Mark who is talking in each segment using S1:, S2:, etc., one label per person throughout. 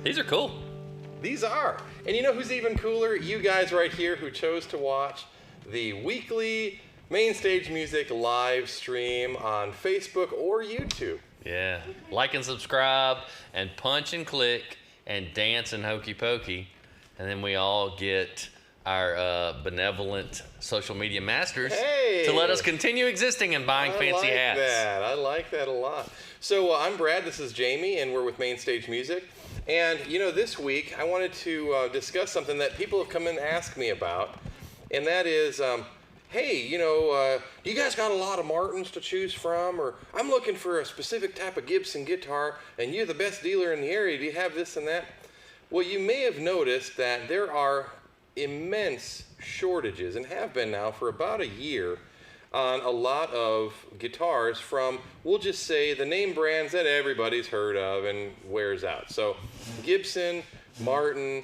S1: These are cool.
S2: These are. And you know who's even cooler? You guys right here who chose to watch the weekly Main Stage Music live stream on Facebook or YouTube.
S1: Yeah. Like and subscribe and punch and click and dance and hokey pokey. And then we all get our benevolent social media masters to let us continue existing and buying fancy hats.
S2: I like that a lot. So I'm Brad, this is Jamie, and we're with Main Stage Music. And you know, this week I wanted to discuss something that people have come in and asked me about, and that is, hey, you know, you guys got a lot of Martins to choose from, or I'm looking for a specific type of Gibson guitar, and you're the best dealer in the area, do you have this and that? Well, you may have noticed that there are immense shortages, and have been now for about a year, on a lot of guitars from, we'll just say, the name brands that everybody's heard of and wears out. So Gibson, Martin,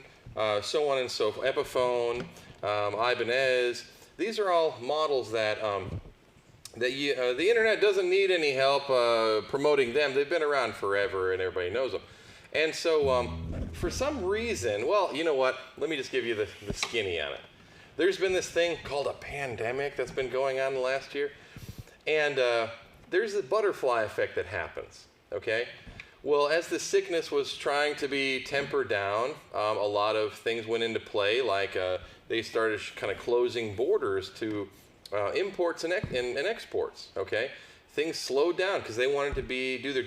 S2: so on and so forth, Epiphone, Ibanez. These are all models that the internet doesn't need any help promoting them. They've been around forever and everybody knows them. And so for some reason, well, you know what? Let me just give you the skinny on it. There's been this thing called a pandemic that's been going on the last year. And there's a butterfly effect that happens, okay? Well, as the sickness was trying to be tempered down, a lot of things went into play, like they started kind of closing borders to imports and exports, okay? Things slowed down because they wanted to do their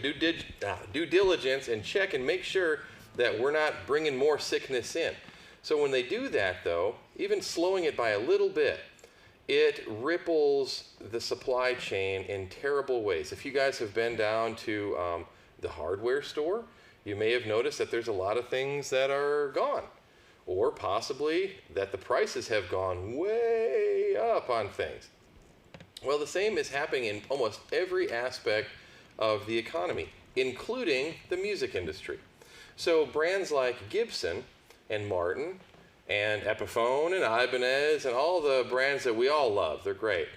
S2: due diligence and check and make sure that we're not bringing more sickness in. So when they do that, though, even slowing it by a little bit, it ripples the supply chain in terrible ways. If you guys have been down to the hardware store, you may have noticed that there's a lot of things that are gone, or possibly that the prices have gone way up on things. Well, the same is happening in almost every aspect of the economy, including the music industry. So brands like Gibson and Martin and Epiphone and Ibanez and all the brands that we all love, they're great.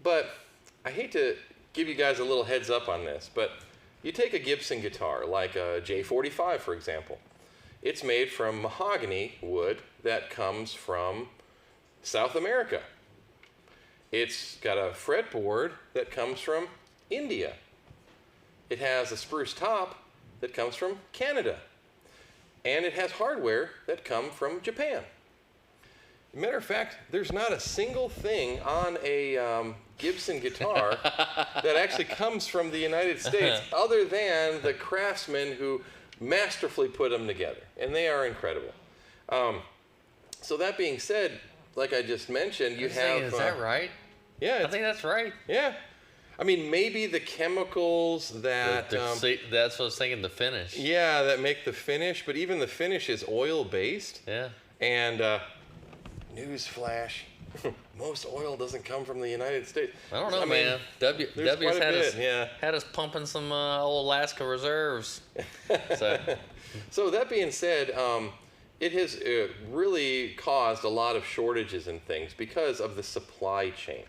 S2: But I hate to give you guys a little heads up on this, but you take a Gibson guitar, like a J45 for example. It's made from mahogany wood that comes from South America. It's got a fretboard that comes from India. It has a spruce top that comes from Canada. And it has hardware that come from Japan. Matter of fact, there's not a single thing on a Gibson guitar that actually comes from the United States other than the craftsmen who masterfully put them together. And they are incredible. So that being said, like I just mentioned, you have...
S1: Is that right?
S2: Yeah.
S1: I think that's right.
S2: Yeah. I mean, maybe the chemicals that...
S1: that's what I was thinking, the finish.
S2: Yeah, that make the finish, but even the finish is oil-based.
S1: Yeah.
S2: And newsflash, most oil doesn't come from the United States.
S1: I don't know, man. W's had us pumping some old Alaska reserves.
S2: So that being said, it has really caused a lot of shortages and things because of the supply chain.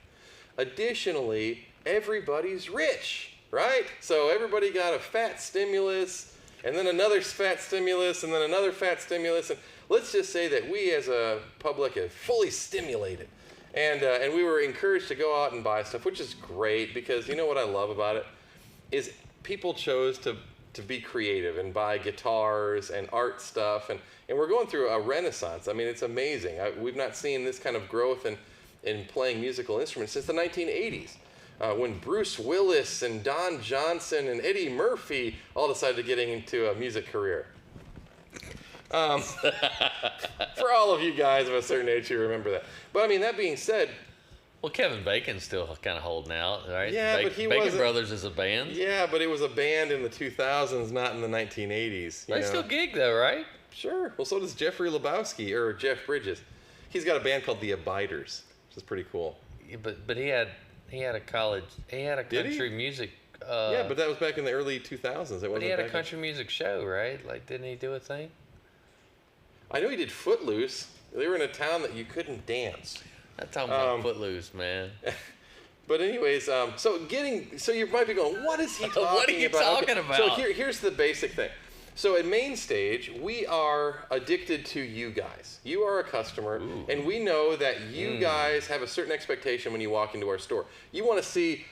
S2: Additionally, everybody's rich, right? So everybody got a fat stimulus, and then another fat stimulus, and then another fat stimulus. And let's just say that we as a public are fully stimulated. And we were encouraged to go out and buy stuff, which is great, because you know what I love about it? Is people chose to be creative and buy guitars and art stuff. And we're going through a renaissance. I mean, it's amazing. We've not seen this kind of growth in playing musical instruments since the 1980s. When Bruce Willis and Don Johnson and Eddie Murphy all decided to get into a music career. For all of you guys of a certain age who remember that. But I mean, that being said...
S1: Well, Kevin Bacon's still kind of holding out, right?
S2: Yeah, but he
S1: Bacon Brothers is a band.
S2: Yeah, but it was a band in the 2000s, not in the 1980s.
S1: They still gig though, right?
S2: Sure. Well, so does Jeffrey Lebowski, or Jeff Bridges. He's got a band called The Abiders, which is pretty cool.
S1: Yeah, but he had a country music.
S2: Yeah, but that was back in the early 2000s.
S1: But he had a country music show, right? Like, didn't he do a thing?
S2: I know he did Footloose. They were in a town that you couldn't dance.
S1: I'm talking about Footloose, man.
S2: But anyways, so you might be going, what is he talking about?
S1: What are you talking about?
S2: So here's the basic thing. So at Main Stage, we are addicted to you guys. You are a customer, and we know that you guys have a certain expectation when you walk into our store. You want to see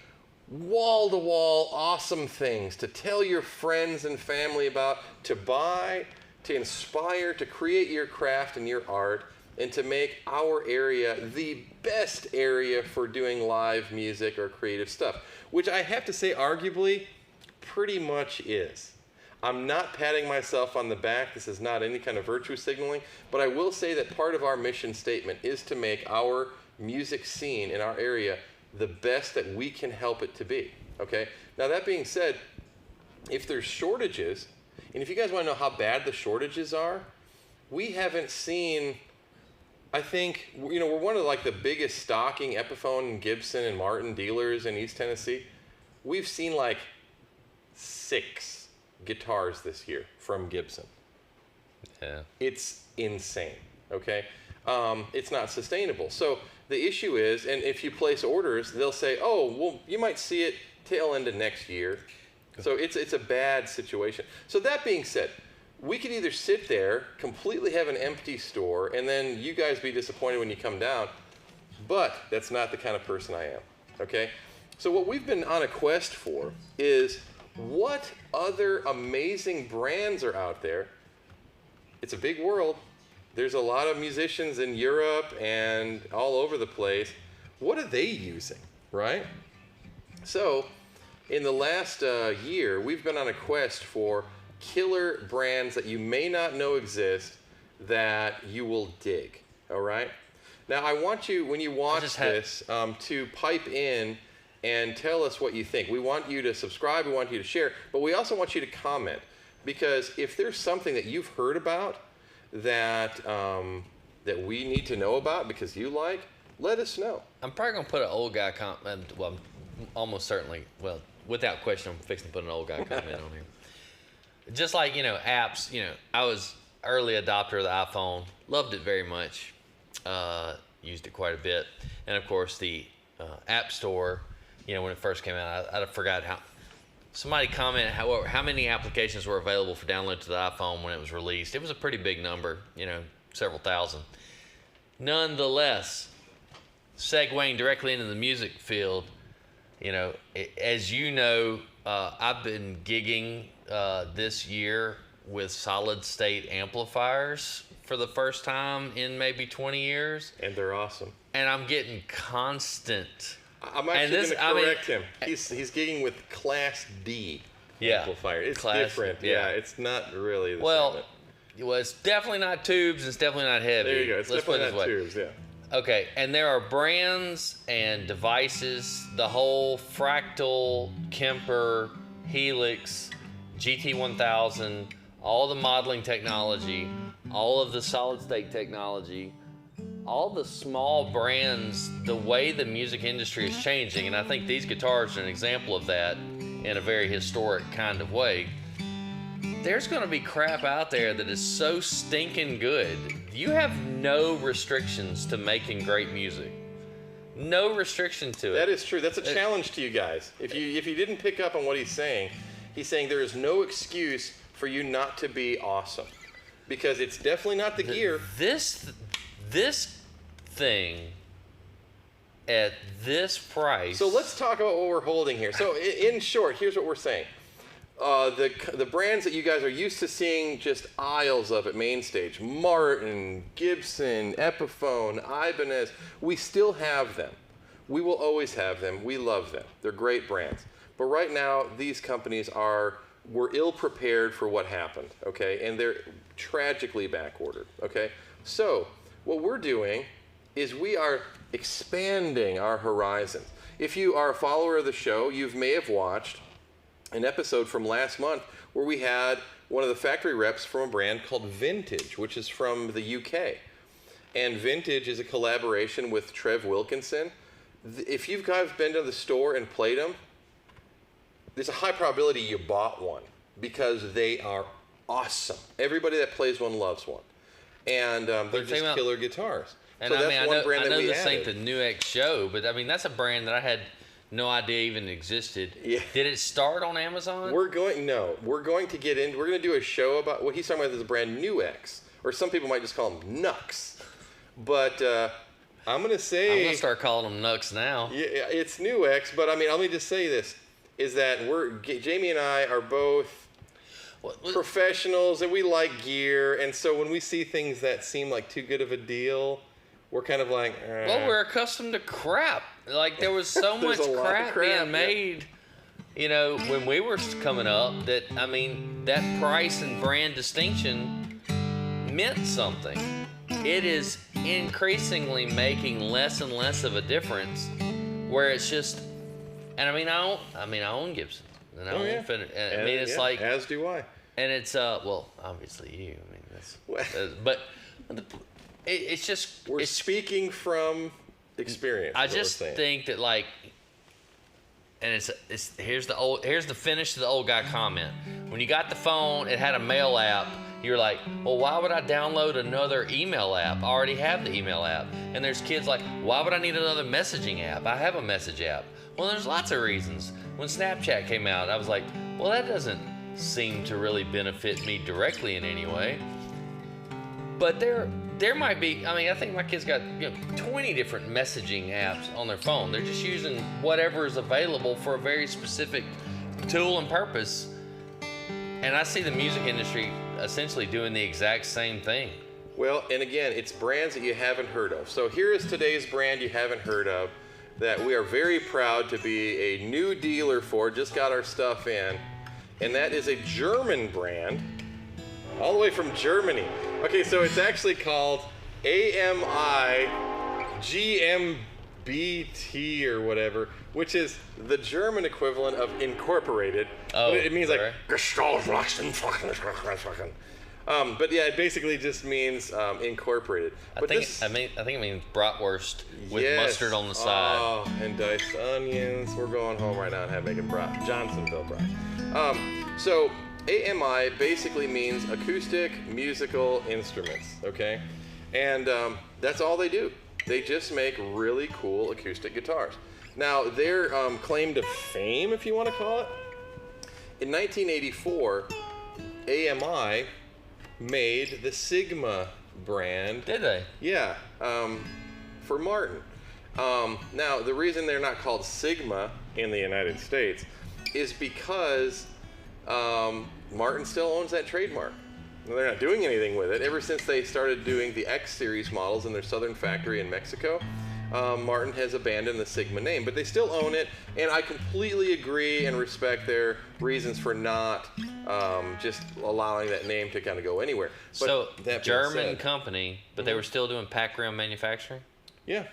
S2: wall-to-wall awesome things to tell your friends and family about, to buy, to inspire, to create your craft and your art, and to make our area the best area for doing live music or creative stuff, which I have to say arguably pretty much is. I'm not patting myself on the back. This is not any kind of virtue signaling, but I will say that part of our mission statement is to make our music scene in our area the best that we can help it to be, okay? Now that being said, if there's shortages, and if you guys want to know how bad the shortages are, we haven't seen, I think, you know, we're one of like the biggest stocking Epiphone and Gibson and Martin dealers in East Tennessee. We've seen like 6 guitars this year from Gibson.
S1: Yeah.
S2: It's insane, okay? It's not sustainable. So the issue is, and if you place orders, they'll say, oh, well, you might see it tail end of next year. So it's a bad situation. So that being said, we could either sit there, completely have an empty store, and then you guys be disappointed when you come down, but that's not the kind of person I am, okay? So what we've been on a quest for is what other amazing brands are out there. It's a big world. There's a lot of musicians in Europe and all over the place. What are they using, right? So in the last year, we've been on a quest for killer brands that you may not know exist that you will dig, all right? Now, I want you, when you watch this, to pipe in and tell us what you think. We want you to subscribe, we want you to share, but we also want you to comment, because if there's something that you've heard about that that we need to know about because you like, let us know.
S1: I'm probably going to put an old guy comment, well, almost certainly, well, without question, I'm fixing to put an old guy comment on here. Just like, you know, apps, you know, I was early adopter of the iPhone, loved it very much, used it quite a bit, and of course the App Store, you know, when it first came out, I forgot how. Somebody commented how many applications were available for download to the iPhone when it was released. It was a pretty big number, you know, several thousand. Nonetheless, segueing directly into the music field, you know, as you know, I've been gigging this year with solid state amplifiers for the first time in maybe 20 years.
S2: And they're awesome.
S1: And I'm getting constant.
S2: I'm actually going to correct him. He's gigging with Class D amplifier. It's different. Yeah, it's not really the same.
S1: Well, it's definitely not tubes. It's definitely not heavy.
S2: There you go. It's definitely not tubes, yeah.
S1: Okay, and there are brands and devices, the whole Fractal, Kemper, Helix, GT1000, all the modeling technology, all of the solid state technology, all the small brands, the way the music industry is changing, and I think these guitars are an example of that in a very historic kind of way. There's going to be crap out there that is so stinking good. You have no restrictions to making great music. No restriction to it.
S2: That is true. That's a challenge to you guys. If you didn't pick up on what he's saying there is no excuse for you not to be awesome, because it's definitely not the gear.
S1: This thing at this price.
S2: So let's talk about what we're holding here. So in short, here's what we're saying. The brands that you guys are used to seeing just aisles of at Main Stage, Martin, Gibson, Epiphone, Ibanez, we still have them. We will always have them. We love them. They're great brands. But right now, these companies were ill prepared for what happened, okay? And they're tragically backordered, okay? So what we're doing is we are expanding our horizons. If you are a follower of the show, you may have watched an episode from last month where we had one of the factory reps from a brand called Vintage, which is from the UK. And Vintage is a collaboration with Trev Wilkinson. If you've guys been to the store and played them, there's a high probability you bought one because they are awesome. Everybody that plays one loves one. And they're just killer guitars.
S1: And so I mean, I know this ain't the New X show, but I mean, that's a brand that I had no idea even existed.
S2: Yeah.
S1: Did it start on Amazon?
S2: We're going to get in. We're going to do a show about what he's talking about is a brand Nux, or some people might just call them Nux. But I'm going to say...
S1: I'm going to start calling them Nux now.
S2: Yeah, it's Nux, but I mean, let me just say this, is that Jamie and I are both professionals and we like gear, and so when we see things that seem like too good of a deal, we're kind of like,
S1: well, we're accustomed to crap. Like, there was so much crap being made, you know, when we were coming up, that, I mean, that price and brand distinction meant something. It is increasingly making less and less of a difference, where it's just, and I own Gibson. And I mean, it's like,
S2: as do I.
S1: And it's well, obviously you. I mean, that's but it's just
S2: we're speaking from experience.
S1: I just think that, like, and it's here's the finish to the old guy comment. When you got the phone, it had a mail app. You're like, well, why would I download another email app? I already have the email app. And there's kids like, why would I need another messaging app? I have a message app. Well, there's lots of reasons. When Snapchat came out, I was like, well, that doesn't seem to really benefit me directly in any way. But there might be, I mean, I think my kids got 20 different messaging apps on their phone. They're just using whatever is available for a very specific tool and purpose. And I see the music industry essentially doing the exact same thing.
S2: Well, and again, it's brands that you haven't heard of. So here is today's brand you haven't heard of that we are very proud to be a new dealer for, just got our stuff in, and that is a German brand, all the way from Germany. Okay, so it's actually called AMI GmbT or whatever, which is the German equivalent of Incorporated.
S1: Oh,
S2: it means like but yeah, it basically just means incorporated.
S1: I think it means bratwurst with mustard on the side.
S2: Oh, and diced onions. We're going home right now and making Johnsonville brat. So AMI basically means acoustic musical instruments. Okay, and that's all they do. They just make really cool acoustic guitars. Now, their claim to fame, if you want to call it, in 1984, AMI made the Sigma brand.
S1: Did they?
S2: Yeah, for Martin. Now, the reason they're not called Sigma in the United States is because Martin still owns that trademark. They're not doing anything with it. Ever since they started doing the X Series models in their southern factory in Mexico, Martin has abandoned the Sigma name, but they still own it, and I completely agree and respect their reasons for not just allowing that name to kind of go anywhere. But
S1: so, German company, but they were still doing pack rim manufacturing?
S2: Yeah.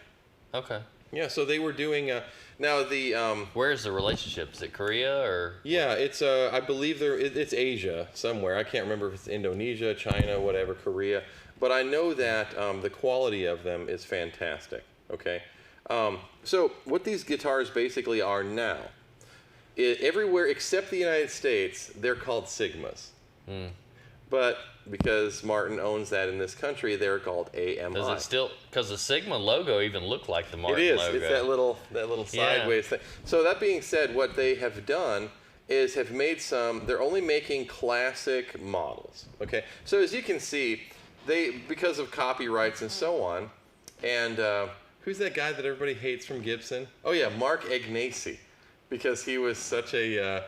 S1: Okay.
S2: Yeah, so they were doing, now the...
S1: Where's the relationship? Is it Korea or...?
S2: Yeah, it's, I believe it's Asia somewhere. I can't remember if it's Indonesia, China, whatever, Korea. But I know that the quality of them is fantastic, okay? So what these guitars basically are now, everywhere except the United States, they're called Sigmas. But because Martin owns that in this country, they're called AMI.
S1: Does it still? Because the Sigma logo even looked like the Martin logo.
S2: It is. It's that little sideways thing. So that being said, what they have done is have made some. They're only making classic models. Okay. So as you can see, because of copyrights and so on, and who's that guy that everybody hates from Gibson? Oh yeah, Mark Agnesi, because he was such a.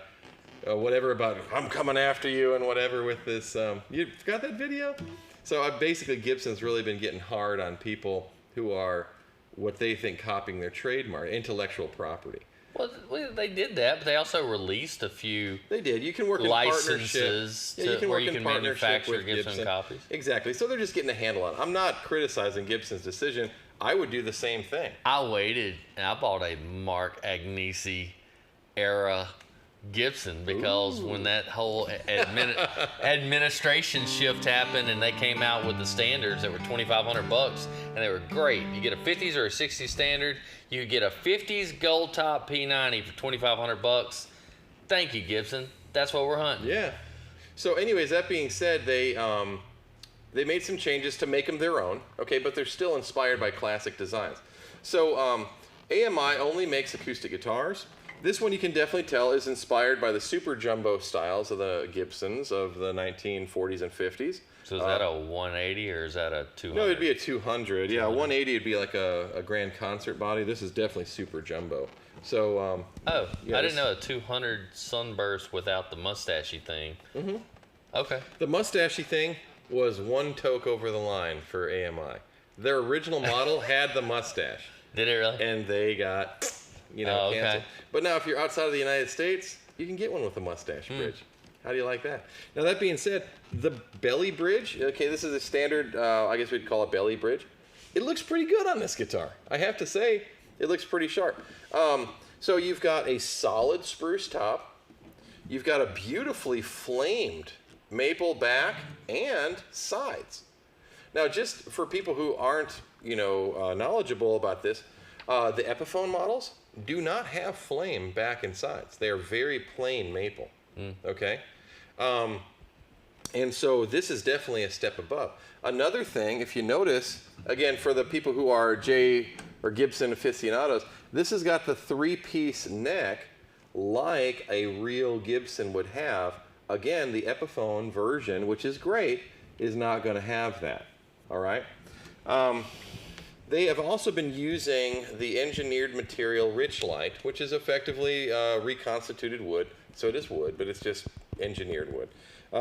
S2: Whatever about I'm coming after you and whatever with this. You got that video? So basically Gibson's really been getting hard on people who are what they think copying their trademark, intellectual property.
S1: Well, they did that, but they also released a few.
S2: They did. You can work
S1: licenses
S2: in partnership.
S1: where you can manufacture Gibson copies.
S2: Exactly. So they're just getting a handle on it. I'm not criticizing Gibson's decision. I would do the same thing.
S1: I waited and I bought a Mark Agnesi era Gibson because when that whole administration shift happened and they came out with the standards that were $2,500 and they were great. You get a 50s or a 60s standard, you get a 50s gold top P90 for $2,500. Thank you, Gibson. That's what we're hunting.
S2: Yeah. So anyways, that being said, they made some changes to make them their own, okay, but they're still inspired by classic designs. So AMI only makes acoustic guitars. This one you can definitely tell is inspired by the super jumbo styles of the Gibsons of the 1940s and 50s.
S1: So is that a 180 or is that a 200?
S2: No, it'd be a 200. Yeah, 180 would be like a grand concert body. This is definitely super jumbo. So,
S1: yeah, I didn't know a 200 Sunburst without the mustachy thing.
S2: Mm-hmm.
S1: Okay.
S2: The mustachy thing was one toke over the line for AMI. Their original model had the mustache.
S1: Did it really?
S2: And they got, canceled.
S1: Okay.
S2: But now if you're outside of the United States, you can get one with a mustache bridge. How do you like that? Now that being said, the belly bridge, okay, this is a standard, I guess we'd call it belly bridge. It looks pretty good on this guitar. I have to say, it looks pretty sharp. So you've got a solid spruce top. You've got a beautifully flamed maple back and sides. Now, just for people who aren't, knowledgeable about this, the Epiphone models do not have flame back and sides. They are very plain maple. Okay, and so this is definitely a step above. Another thing, if you notice, again, for the people who are Gibson aficionados, this has got the 3-piece neck like a real Gibson would have. Again, the Epiphone version, which is great, is not going to have that. All right. They have also been using the engineered material Richlite, which is effectively reconstituted wood. So it is wood, but it's just engineered wood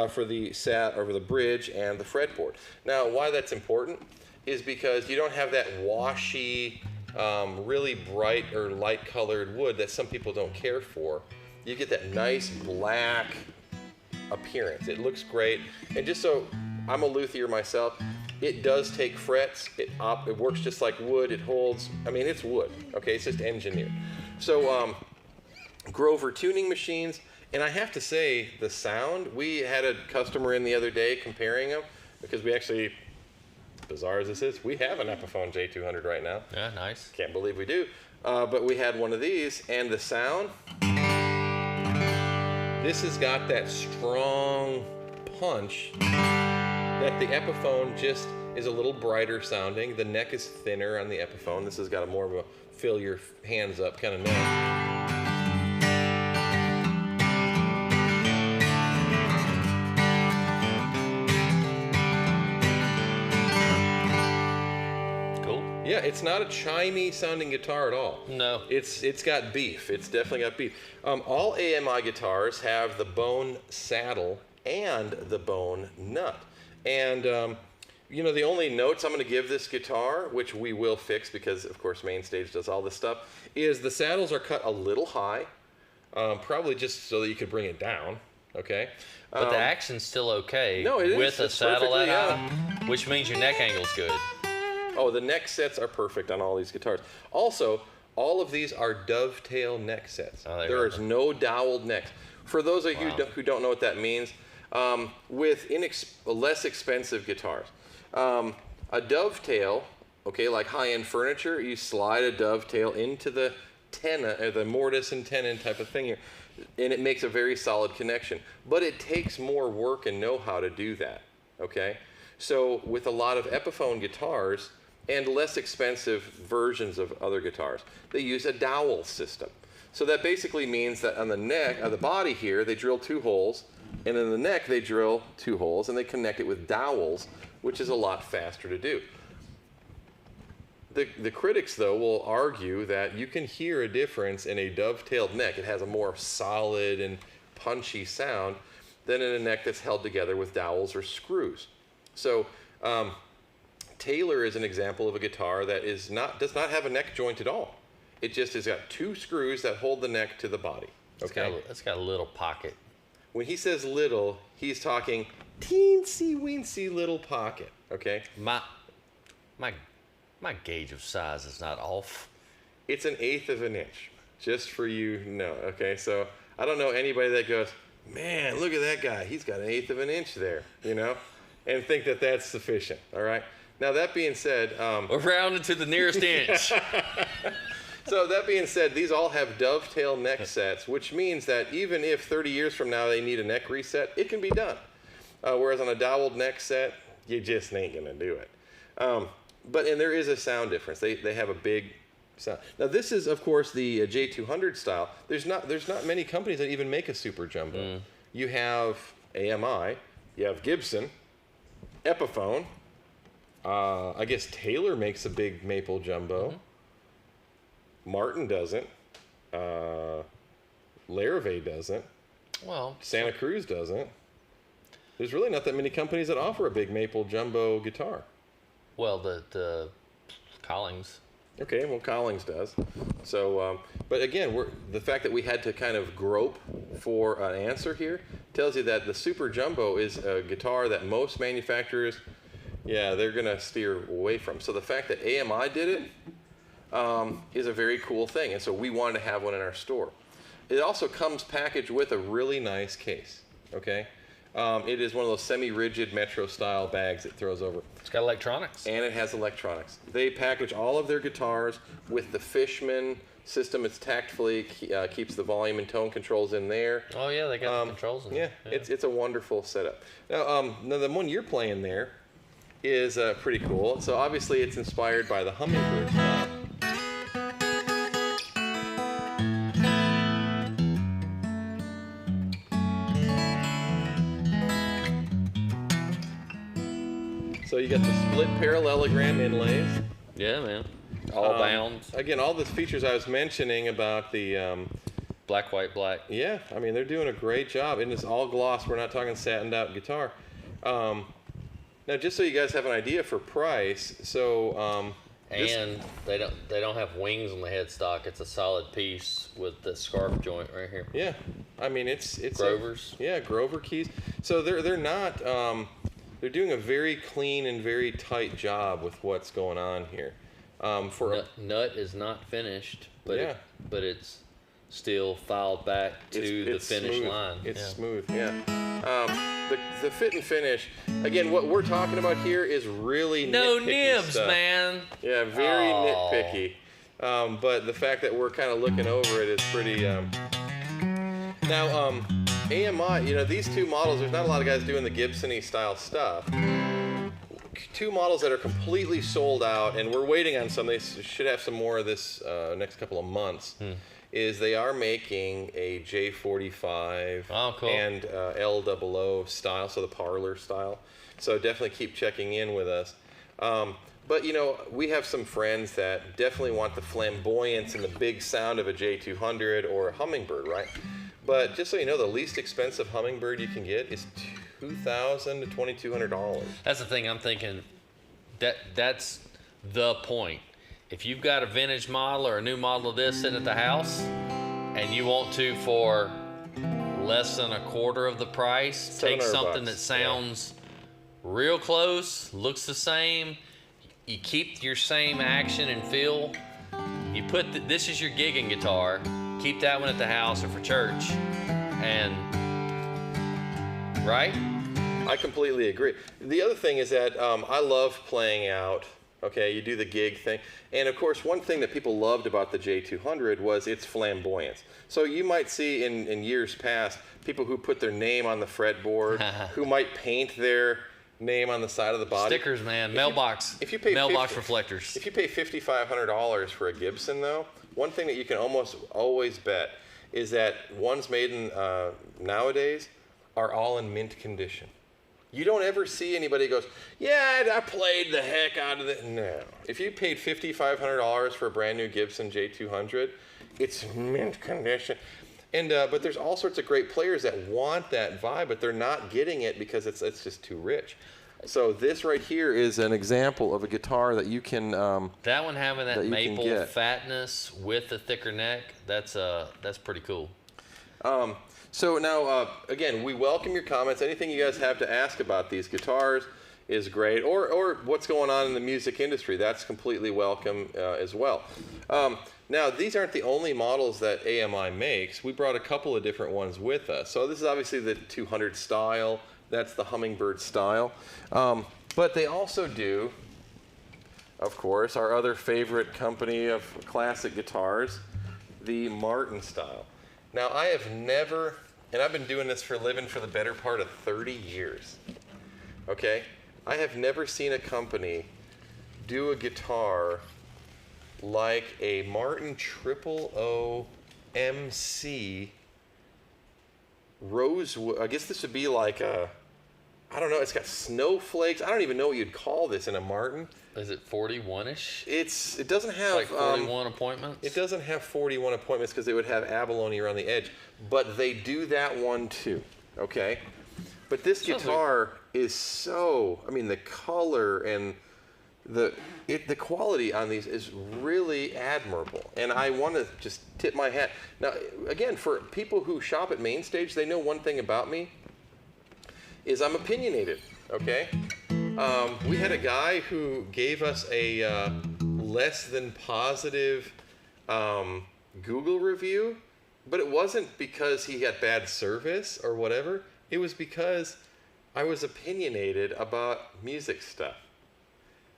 S2: for the bridge and the fretboard. Now, why that's important is because you don't have that washy, really bright or light-colored wood that some people don't care for. You get that nice black appearance. It looks great, and just so I'm a luthier myself, it does take frets. It works just like wood. It holds. I mean, it's wood. Okay, it's just engineered. So Grover tuning machines, and I have to say the sound. We had a customer in the other day comparing them because we actually, bizarre as this is, we have an Epiphone J200 right now.
S1: Yeah, nice.
S2: Can't believe we do. But we had one of these, and the sound. This has got that strong punch that the Epiphone just is a little brighter sounding. The neck is thinner on the Epiphone. This has got a more of a fill your hands up kind of neck.
S1: Cool.
S2: Yeah, it's not a chimey sounding guitar at all.
S1: No.
S2: It's got beef. It's definitely got beef. All AMI guitars have the bone saddle and the bone nut. And, the only notes I'm going to give this guitar, which we will fix because, of course, Mainstage does all this stuff, is the saddles are cut a little high, probably just so that you could bring it down, okay?
S1: But the action's still okay.
S2: No, it is.
S1: With a
S2: It's
S1: saddle
S2: perfectly,
S1: out, which means your neck angle's good.
S2: Oh, the neck sets are perfect on all these guitars. Also, all of these are dovetail neck sets.
S1: Oh,
S2: there is no doweled necks. For those of you who don't know what that means, with less expensive guitars, a dovetail, okay, like high-end furniture, you slide a dovetail into the tenon, the mortise and tenon type of thing here, and it makes a very solid connection. But it takes more work and know-how to do that, okay? So with a lot of Epiphone guitars and less expensive versions of other guitars, they use a dowel system. So that basically means that on the neck, on the body here, they drill 2 holes, and in the neck they drill 2 holes, and they connect it with dowels, which is a lot faster to do. The critics, though, will argue that you can hear a difference in a dovetailed neck. It has a more solid and punchy sound than in a neck that's held together with dowels or screws. So Taylor is an example of a guitar that does not have a neck joint at all. It just has got 2 screws that hold the neck to the body. Okay,
S1: It's got a little pocket.
S2: When he says little, he's talking teensy weensy little pocket. Okay,
S1: My gauge of size is not off.
S2: it's an 1/8 of an inch, just for you to know. Okay, so I don't know anybody that goes, man, look at that guy. He's got an 1/8 of an inch there, and think that that's sufficient. All right. Now that being said,
S1: We're rounded to the nearest inch.
S2: so that being said, these all have dovetail neck sets, which means that even if 30 years from now they need a neck reset, it can be done. Whereas on a doweled neck set, you just ain't gonna do it. And there is a sound difference. They have a big sound. Now this is, of course, the J200 style. There's not many companies that even make a super jumbo. You have AMI, you have Gibson, Epiphone. I guess Taylor makes a big maple jumbo. Martin doesn't. Larrivee doesn't.
S1: Well,
S2: Santa Cruz doesn't. There's really not that many companies that offer a big maple jumbo guitar.
S1: Well, the Collings.
S2: Okay, well, Collings does. So, but again, the fact that we had to kind of grope for an answer here tells you that the Super Jumbo is a guitar that most manufacturers, they're going to steer away from. So the fact that AMI did it is a very cool thing, and so we wanted to have one in our store. It also comes packaged with a really nice case, okay? It is one of those semi-rigid Metro-style bags it throws over.
S1: It's got electronics.
S2: And it has electronics. They package all of their guitars with the Fishman system. It's tactfully keeps the volume and tone controls in there.
S1: Oh yeah, they got the controls in there.
S2: Yeah, it's a wonderful setup. Now the one you're playing there is pretty cool. So obviously it's inspired by the Hummingbird style. So you got the split parallelogram inlays.
S1: Yeah, man. All bound.
S2: Again, all the features I was mentioning about the
S1: black, white, black.
S2: Yeah, I mean they're doing a great job, and it's all gloss. We're not talking satined out guitar. Now, just so you guys have an idea for price, so
S1: and they don't have wings on the headstock. It's a solid piece with the scarf joint right here.
S2: Yeah, I mean it's
S1: Grovers.
S2: Grover keys. So they're not. They're doing a very clean and very tight job with what's going on here.
S1: Nut is not finished, but but it's still filed back to the finish line.
S2: It's smooth, yeah. The fit and finish. Again, what we're talking about here is really
S1: no
S2: nitpicky
S1: nibs,
S2: stuff.
S1: Man.
S2: Yeah, very nitpicky. But the fact that we're kind of looking over it is pretty. Now, AMI, these two models, there's not a lot of guys doing the Gibson-y style stuff. Two models that are completely sold out, and we're waiting on some. They should have some more of this next couple of months. Is they are making a J45 and L00 style, so the parlor style. So definitely keep checking in with us. But we have some friends that definitely want the flamboyance and the big sound of a J200 or a Hummingbird, right? But just so you know, the least expensive Hummingbird you can get is $2,000 to $2,200.
S1: That's the thing I'm thinking. That's the point. If you've got a vintage model or a new model of this sitting at the house, and you want to for less than a quarter of the price, take something that sounds real close, looks the same, you keep your same action and feel. You put this is your gigging guitar. Keep that one at the house or for church, and right?
S2: I completely agree. The other thing is that I love playing out. Okay, you do the gig thing, and of course, one thing that people loved about the J200 was its flamboyance. So you might see in years past people who put their name on the fretboard, who might paint their name on the side of the body.
S1: Stickers, man. Mailbox reflectors.
S2: If you pay $5,500 for a Gibson, though, one thing that you can almost always bet is that ones made in nowadays are all in mint condition. You don't ever see anybody goes, yeah, I played the heck out of it. No. If you paid $5,500 for a brand new Gibson J200, it's mint condition. And but there's all sorts of great players that want that vibe, but they're not getting it because it's just too rich. So this right here is an example of a guitar that you can
S1: that one having that maple fatness with the thicker neck, that's pretty cool.
S2: So now again, we welcome your comments. Anything you guys have to ask about these guitars is great, or what's going on in the music industry, that's completely welcome as well. Now, these aren't the only models that AMI makes. We brought a couple of different ones with us. So this is obviously the 200 style. That's the Hummingbird style. But they also do, of course, our other favorite company of classic guitars, the Martin style. Now, I have never, and I've been doing this for a living for the better part of 30 years, okay? I have never seen a company do a guitar like a Martin 000 MC rosewood. I guess this would be like a, I don't know, it's got snowflakes. I don't even know what you'd call this in a Martin.
S1: Is it 41-ish?
S2: It doesn't have
S1: like 41 appointments?
S2: It doesn't have 41 appointments because they would have abalone around the edge. But they do that one too, okay? But this guitar is so, I mean, the color and the quality on these is really admirable. And I want to just tip my hat. Now, again, for people who shop at Mainstage, they know one thing about me, is I'm opinionated, okay? We had a guy who gave us a less than positive Google review, but it wasn't because he had bad service or whatever. It was because I was opinionated about music stuff.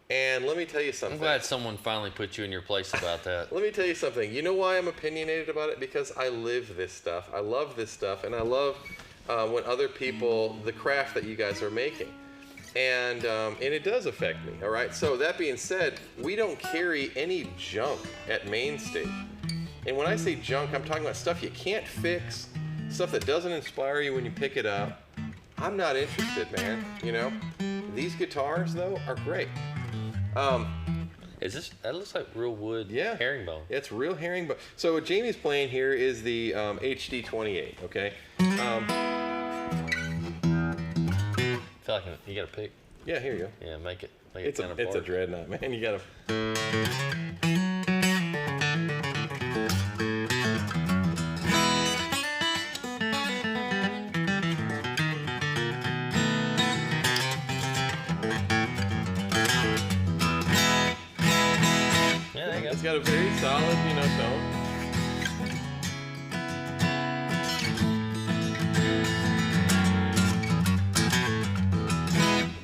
S2: And let me tell you something.
S1: I'm glad someone finally put you in your place about that.
S2: Let me tell you something. You know why I'm opinionated about it? Because I live this stuff. I love this stuff, and I love when other people, the craft that you guys are making. And it does affect me, all right? So that being said, we don't carry any junk at Mainstage. And when I say junk, I'm talking about stuff you can't fix, stuff that doesn't inspire you when you pick it up. I'm not interested, man, you know? These guitars, though, are great.
S1: That looks like real wood herringbone.
S2: It's real herringbone. So what Jamie's playing here is the HD28, okay? I
S1: feel like you got to pick.
S2: Yeah, here you go.
S1: Yeah, make it
S2: it's a dreadnought, man. You got to... It's got a very solid, tone.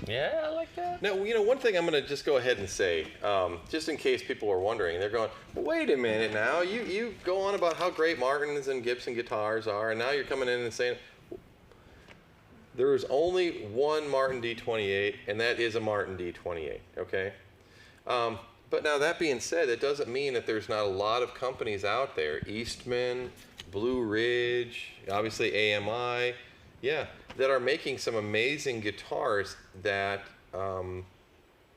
S1: Yeah, I like that.
S2: Now, one thing I'm going to just go ahead and say, just in case people are wondering, they're going, well, wait a minute now, you go on about how great Martins and Gibson guitars are, and now you're coming in and saying, there is only one Martin D28, and that is a Martin D28, okay? But now that being said, it doesn't mean that there's not a lot of companies out there, Eastman, Blue Ridge, obviously AMI, that are making some amazing guitars that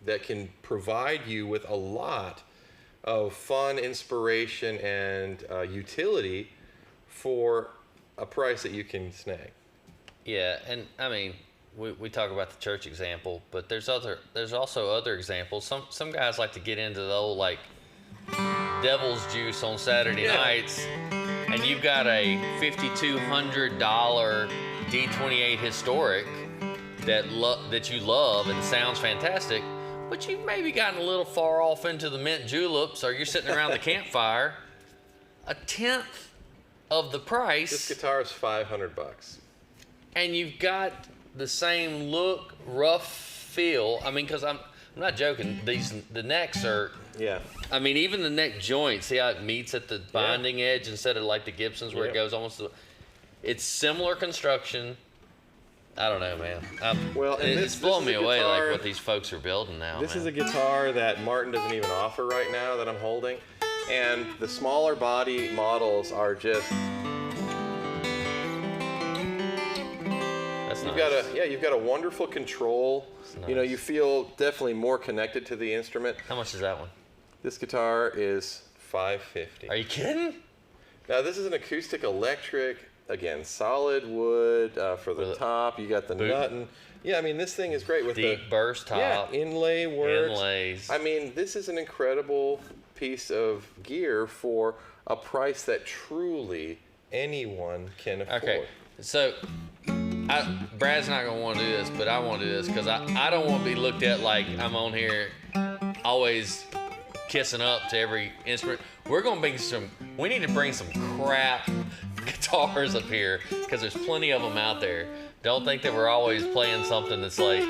S2: that can provide you with a lot of fun, inspiration, and utility for a price that you can snag.
S1: Yeah, and I mean, we talk about the church example, but there's also other examples. Some guys like to get into the old like devil's juice on Saturday nights, and you've got a $5,200 D28 historic that you love and sounds fantastic, but you've maybe gotten a little far off into the mint juleps, or you're sitting around the campfire. A tenth of the price.
S2: This guitar is $500.
S1: And you've got the same look, rough feel. I mean, because I'm not joking. The necks are.
S2: Yeah.
S1: I mean, even the neck joint. See how it meets at the binding edge instead of like the Gibsons where it goes almost. It's similar construction. I don't know, man. It's blowing me away, like what these folks are building now.
S2: This is a guitar that Martin doesn't even offer right now that I'm holding, and the smaller body models are just. You've got a wonderful control. Nice. You feel definitely more connected to the instrument.
S1: How much is that one?
S2: This guitar is $550.
S1: Are you kidding?
S2: Now this is an acoustic electric. Again, solid wood for the top. You got the nutting. Yeah, I mean this thing is great with
S1: deep burst top.
S2: Yeah, inlay works.
S1: Inlays.
S2: I mean this is an incredible piece of gear for a price that truly anyone can afford.
S1: Okay, so. Brad's not going to want to do this, but I want to do this because I don't want to be looked at like I'm on here always kissing up to every instrument. We need to bring some crap guitars up here because there's plenty of them out there. Don't think that we're always playing something that's like,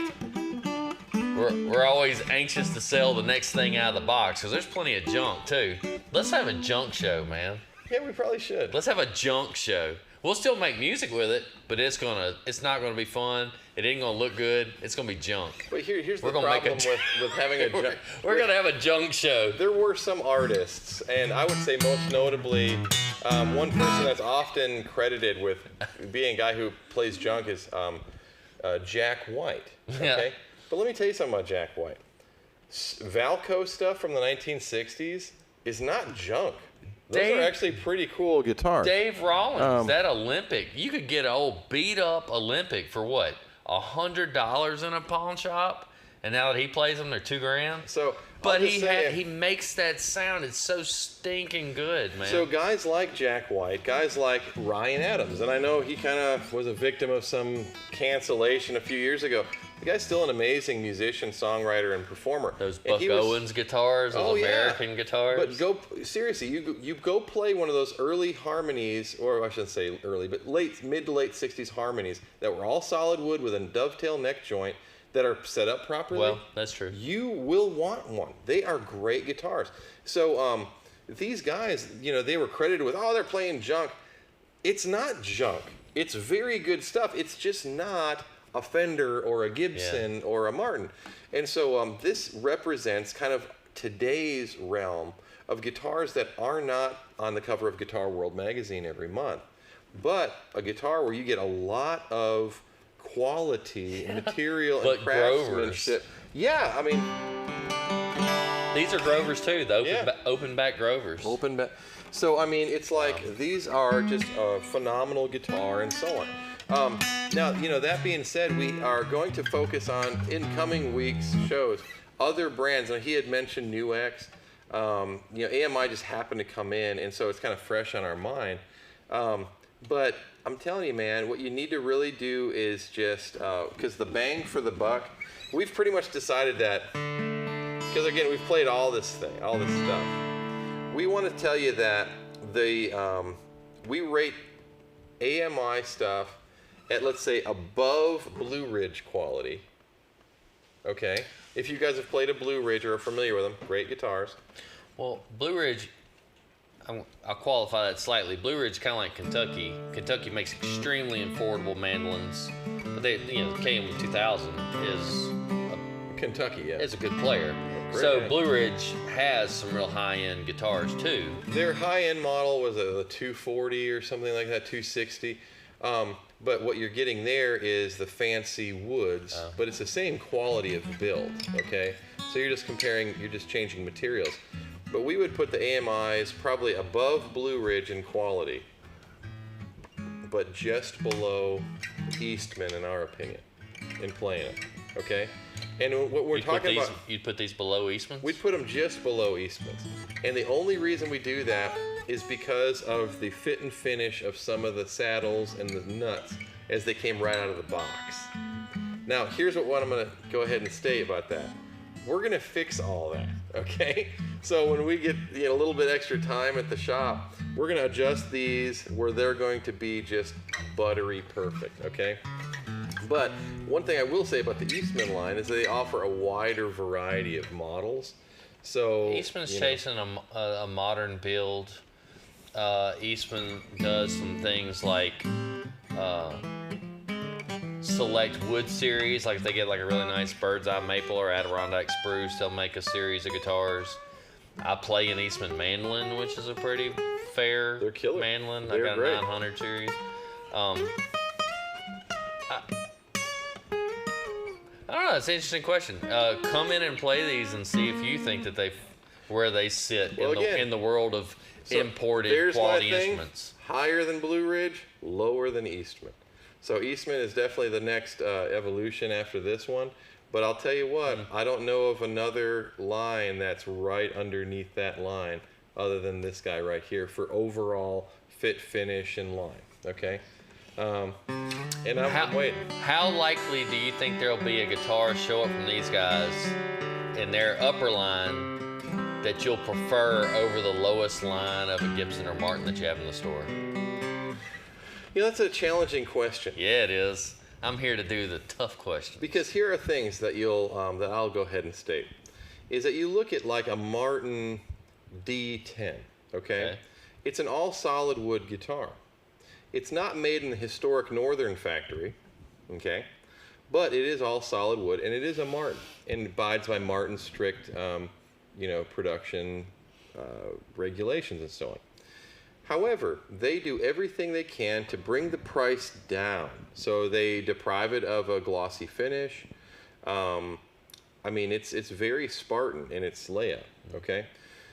S1: we're always anxious to sell the next thing out of the box because there's plenty of junk too. Let's have a junk show, man.
S2: Yeah, we probably should.
S1: Let's have a junk show. We'll still make music with it, but it's not gonna be fun. It ain't gonna look good. It's gonna be junk.
S2: But here's the problem with having a junk.
S1: We're gonna have a junk show.
S2: There were some artists, and I would say most notably, one person that's often credited with being a guy who plays junk is Jack White. Okay,
S1: Yeah.
S2: but let me tell you something about Jack White. Valco stuff from the 1960s is not junk. Those are actually pretty cool guitars.
S1: Dave Rollins, that Olympic, you could get an old beat up Olympic for what? $100 in a pawn shop, and now that he plays them, they're $2,000.
S2: So,
S1: but he makes that sound. It's so stinking good, man.
S2: So guys like Jack White, guys like Ryan Adams, and I know he kind of was a victim of some cancellation a few years ago. The guy's still an amazing musician, songwriter, and performer.
S1: Those Buck Owens guitars, those American guitars.
S2: But seriously, you go play one of those early harmonies, or I shouldn't say early, but mid to late 60s harmonies that were all solid wood with a dovetail neck joint that are set up properly.
S1: Well, that's true.
S2: You will want one. They are great guitars. So these guys, they were credited with, they're playing junk. It's not junk. It's very good stuff. It's just not a Fender or a Gibson or a Martin. And so this represents kind of today's realm of guitars that are not on the cover of Guitar World magazine every month, but a guitar where you get a lot of quality material and craftsmanship. Yeah, I mean,
S1: these are Grovers too, the open back Grovers.
S2: Open back. So I mean, it's like these are just a phenomenal guitar and so on. Now, that being said, we are going to focus on, in coming weeks' shows, other brands. Now, he had mentioned Nuex. AMI just happened to come in, and so it's kind of fresh on our mind. But I'm telling you, man, what you need to really do is just, because the bang for the buck, we've pretty much decided that, because again, we've played all this stuff. We want to tell you that we rate AMI stuff at, let's say, above Blue Ridge quality. Okay? If you guys have played a Blue Ridge or are familiar with them, great guitars.
S1: Well, Blue Ridge, I'll qualify that slightly. Blue Ridge is kind of like Kentucky. Kentucky makes extremely affordable mandolins. But the KM 2000 is
S2: Kentucky,
S1: is a good player. So Blue Ridge has some real high-end guitars too.
S2: Their high-end model was a 240 or something like that, 260. But what you're getting there is the fancy woods, but it's the same quality of build, okay? So you're just changing materials. But we would put the AMIs probably above Blue Ridge in quality, but just below Eastman in our opinion, in playing it, okay? And what we're talking about...
S1: You'd put these below Eastman's?
S2: We'd put them just below Eastman's. And the only reason we do that is because of the fit and finish of some of the saddles and the nuts as they came right out of the box. Now, here's what I'm going to go ahead and state about that. We're going to fix all that, okay? So when we get a little bit extra time at the shop, we're going to adjust these where they're going to be just buttery perfect, okay? But one thing I will say about the Eastman line is they offer a wider variety of models. So
S1: Eastman's chasing a modern build. Eastman does some things like select wood series, like if they get like a really nice bird's eye maple or Adirondack spruce, they'll make a series of guitars. I play an Eastman mandolin, which is a pretty fair mandolin. I got a 900 series. I don't know. It's an interesting question. Come in and play these and see if you think that where they sit in the world of imported quality instruments.
S2: Higher than Blue Ridge, lower than Eastman. So Eastman is definitely the next evolution after this one. But I'll tell you what, I don't know of another line that's right underneath that line other than this guy right here for overall fit, finish, and line. Okay? And I'm waiting.
S1: How likely do you think there'll be a guitar show up from these guys in their upper line that you'll prefer over the lowest line of a Gibson or Martin that you have in the store?
S2: That's a challenging question.
S1: Yeah, it is. I'm here to do the tough questions.
S2: Because here are things that that I'll go ahead and state. Is that you look at like a Martin D10, okay? It's an all solid wood guitar. It's not made in the historic Northern factory, okay? But it is all solid wood, and it is a Martin, and abides by Martin's strict, production regulations and so on. However, they do everything they can to bring the price down. So they deprive it of a glossy finish. It's very Spartan in its layout, okay?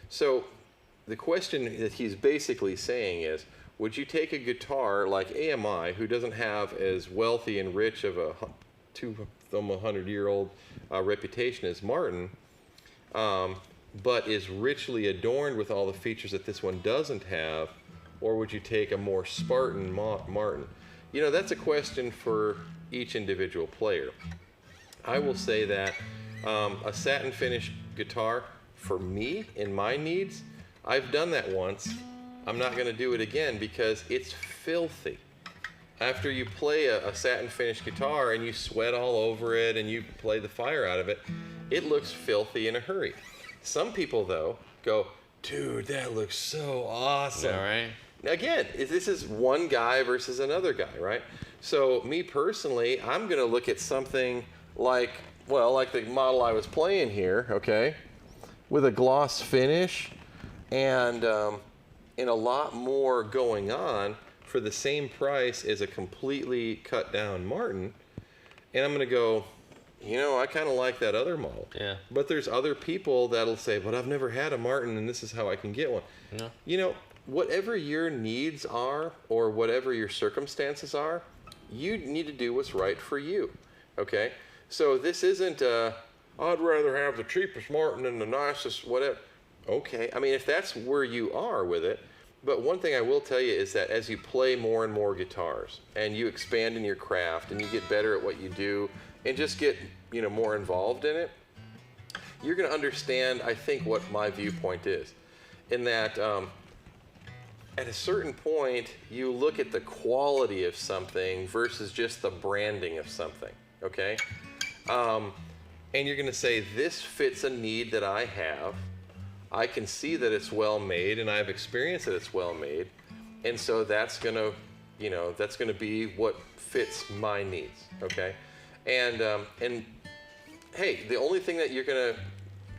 S2: So the question that he's basically saying is, would you take a guitar like AMI, who doesn't have as wealthy and rich of a 100-year-old reputation as Martin, but is richly adorned with all the features that this one doesn't have, or would you take a more Spartan Martin? That's a question for each individual player. I will say that a satin finish guitar, for me, in my needs, I've done that once. I'm not going to do it again because it's filthy. After you play a satin finish guitar and you sweat all over it and you play the fire out of it, it looks filthy in a hurry. Some people, though, go, dude, that looks so awesome.
S1: All right.
S2: Again, this is one guy versus another guy, right? So me personally, I'm going to look at something like the model I was playing here, okay, with a gloss finish and a lot more going on for the same price as a completely cut down Martin. And I'm going to go, I kind of like that other model.
S1: Yeah.
S2: But there's other people that'll say, but I've never had a Martin and this is how I can get one.
S1: No.
S2: Whatever your needs are or whatever your circumstances are, you need to do what's right for you, okay? So this isn't, I'd rather have the cheapest Martin than the nicest whatever. Okay, if that's where you are with it, but one thing I will tell you is that as you play more and more guitars and you expand in your craft and you get better at what you do and just get, more involved in it, you're going to understand, I think, what my viewpoint is. In that, at a certain point, you look at the quality of something versus just the branding of something, okay? And you're going to say, this fits a need that I have. I can see that it's well made, and I have experience that it's well made, and so that's going to be what fits my needs, okay? And hey, the only thing that you're going to,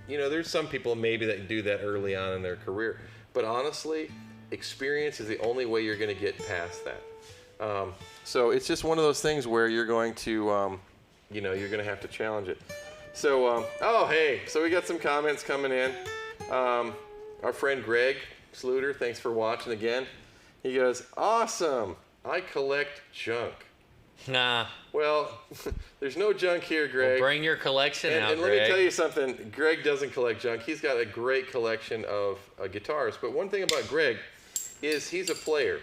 S2: there's some people maybe that do that early on in their career, but honestly, experience is the only way you're going to get past that. So it's just one of those things where you're going to, you're going to have to challenge it. So, so we got some comments coming in. Our friend Greg Sluter, thanks for watching again. He goes, awesome, I collect junk.
S1: Nah.
S2: Well, there's no junk here, Greg.
S1: Well, bring your collection out,
S2: and let me tell you something. Greg doesn't collect junk. He's got a great collection of guitars. But one thing about Greg is he's a player.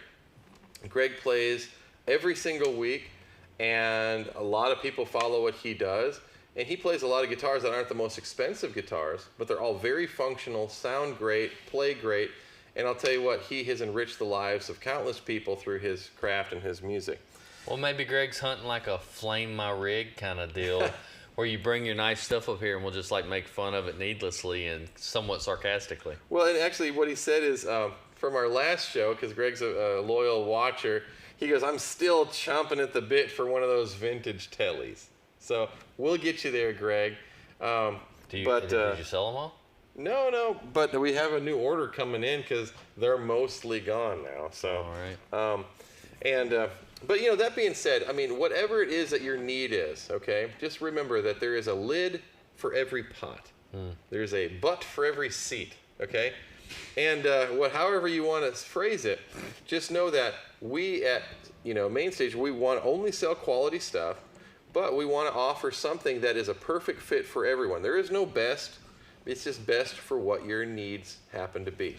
S2: Greg plays every single week, and a lot of people follow what he does. And he plays a lot of guitars that aren't the most expensive guitars, but they're all very functional, sound great, play great. And I'll tell you what, he has enriched the lives of countless people through his craft and his music.
S1: Well, maybe Greg's hunting like a flame my rig kind of deal, where you bring your nice stuff up here and we'll just like make fun of it needlessly and somewhat sarcastically.
S2: Well, and actually what he said is, from our last show, because Greg's a loyal watcher, he goes, I'm still chomping at the bit for one of those vintage tellies. So we'll get you there, Greg.
S1: Did you sell them all?
S2: No, but we have a new order coming in because they're mostly gone now. So,
S1: all right.
S2: But that being said, whatever it is that your need is, okay, just remember that there is a lid for every pot. There's a butt for every seat, okay? And however you want to phrase it, just know that we at Mainstage, we want to only sell quality stuff. But we want to offer something that is a perfect fit for everyone. There is no best. It's just best for what your needs happen to be.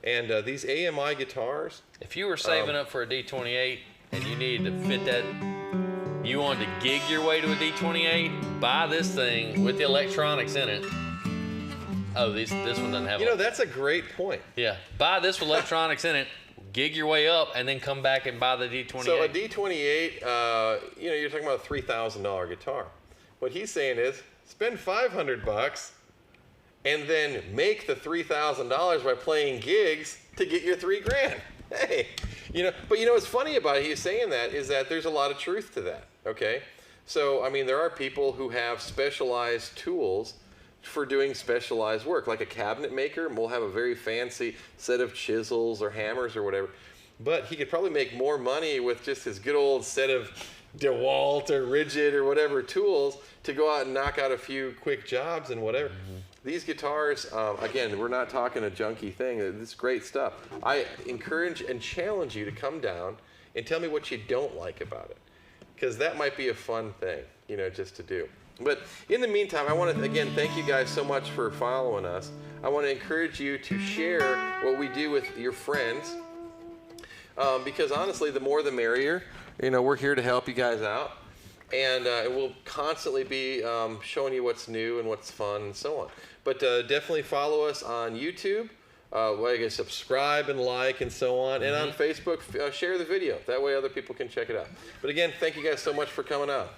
S2: And these AMI guitars...
S1: If you were saving up for a D28 and you needed to fit that... You wanted to gig your way to a D28, buy this thing with the electronics in it. Oh, this one doesn't have...
S2: that's a great point.
S1: Yeah. Buy this with electronics in it. Gig your way up and then come back and buy the D28.
S2: So a D28, you're talking about a $3,000 guitar. What he's saying is spend $500 and then make the $3,000 by playing gigs to get your $3,000. Hey, but what's funny about it, he's saying that, is that there's a lot of truth to that, okay? So, I mean, there are people who have specialized tools for doing specialized work, like a cabinet maker will have a very fancy set of chisels or hammers or whatever, but he could probably make more money with just his good old set of DeWalt or Rigid or whatever tools to go out and knock out a few quick jobs and whatever. These guitars, again, we're not talking a junky thing. This is great stuff. I encourage and challenge you to come down and tell me what you don't like about it, because that might be a fun thing, just to do. But in the meantime, I want to, again, thank you guys so much for following us. I want to encourage you to share what we do with your friends, because honestly, the more the merrier. We're here to help you guys out, and we'll constantly be showing you what's new and what's fun and so on. But definitely follow us on YouTube, subscribe and like and so on, and on Facebook, share the video. That way other people can check it out. But again, thank you guys so much for coming out.